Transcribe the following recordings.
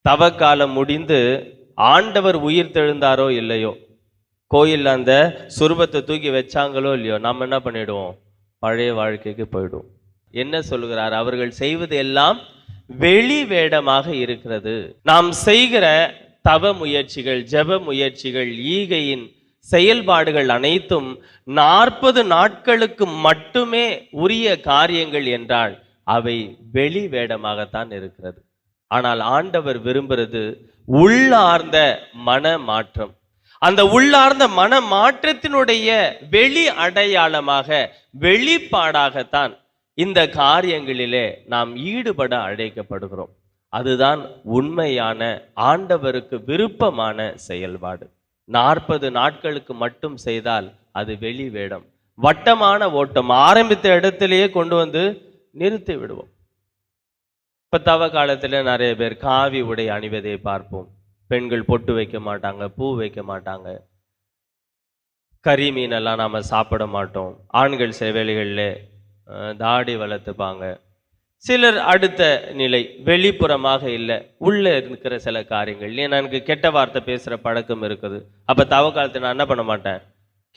தவக்காலம் முடிந்து ஆண்டவர் உயிர் தெழுந்தாரோ இல்லையோ, கோயிலில் அந்த சுரூபத்தை தூக்கி வச்சாங்களோ இல்லையோ, நம்ம என்ன பண்ணிடுவோம்? பழைய வாழ்க்கைக்கு போயிடுவோம். என்ன சொல்கிறார்? அவர்கள் செய்வது எல்லாம் வெளி வேடமாக இருக்கிறது. நாம் செய்கிற தவ முயற்சிகள், ஜெப முயற்சிகள், ஈகையின் செயல்பாடுகள் அனைத்தும் 40 நாட்களுக்கு மட்டுமே உரிய காரியங்கள் என்றால் அவை வெளி வேடமாகத்தான் இருக்கிறது. ஆனால் ஆண்டவர் விரும்புகிறது உள்ளார்ந்த மன மாற்றம். அந்த உள்ளார்ந்த மன மாற்றத்தினுடைய வெளி அடையாளமாக, வெளிப்பாடாகத்தான் இந்த காரியங்களிலே நாம் ஈடுபட அழைக்கப்படுகிறோம். அதுதான் உண்மையான ஆண்டவருக்கு விருப்பமான செயல்பாடு. 40 நாட்களுக்கு மட்டும் செய்தால் அது வெளி வேடம், வட்டமான ஓட்டம். ஆரம்பித்த இடத்திலேயே கொண்டு வந்து நிறுத்தி விடுவோம். இப்ப தவ காலத்துல நிறைய பேர் காவி உடை அணிவதை பார்ப்போம். பெண்கள் பொட்டு வைக்க மாட்டாங்க, பூ வைக்க மாட்டாங்க, கறி மீனெல்லாம் நாம சாப்பிட மாட்டோம். ஆண்கள் சில வேளைகளில் தாடி வளர்த்துப்பாங்க. சிலர் அடுத்த நிலை, வெளிப்புறமாக இல்லை, உள்ள இருக்கிற சில காரியங்கள். எனக்கு கெட்ட வார்த்தை பேசுற பழக்கம் இருக்குது. அப்ப தவ காலத்தில் நான் என்ன பண்ண மாட்டேன்?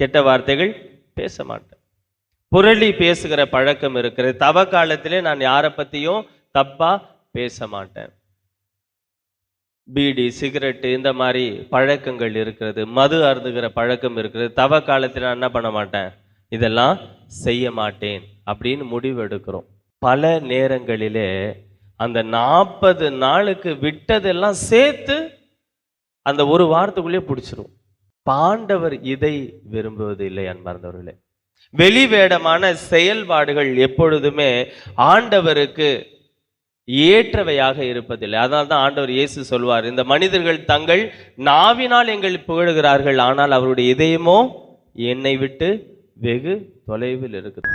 கெட்ட வார்த்தைகள் பேச மாட்டேன். புரளி பேசுகிற பழக்கம் இருக்கிறது. தவ காலத்திலே நான் யாரை பத்தியும் தப்பா பேச மாட்டேன். பீடி, சிகரெட்டு இந்த மாதிரி பழக்கங்கள் இருக்கிறது. மது அருந்துகிற பழக்கம் இருக்கிறது. தவ காலத்தில் நான் என்ன பண்ண மாட்டேன்? இதெல்லாம் செய்ய மாட்டேன் அப்படின்னு முடிவு எடுக்கிறோம். பல நேரங்களிலே அந்த 40 நாளுக்கு விட்டதெல்லாம் சேர்த்து அந்த ஒரு வாரத்துக்குள்ளே பிடிச்சிரும். ஆண்டவர் இதை விரும்புவது இல்லை அன்பார்ந்தவர்களே. வெளிவேடமான செயல்பாடுகள் எப்பொழுதுமே ஆண்டவருக்கு ஏற்றவையாக இருப்பதில்லை. அதனால தான் ஆண்டவர் இயேசு சொல்வார், இந்த மனிதர்கள் தங்கள் நாவினால் எங்களை புகழுகிறார்கள், ஆனால் அவருடைய இதயமோ என்னை விட்டு வெகு தொலைவில் இருக்குது.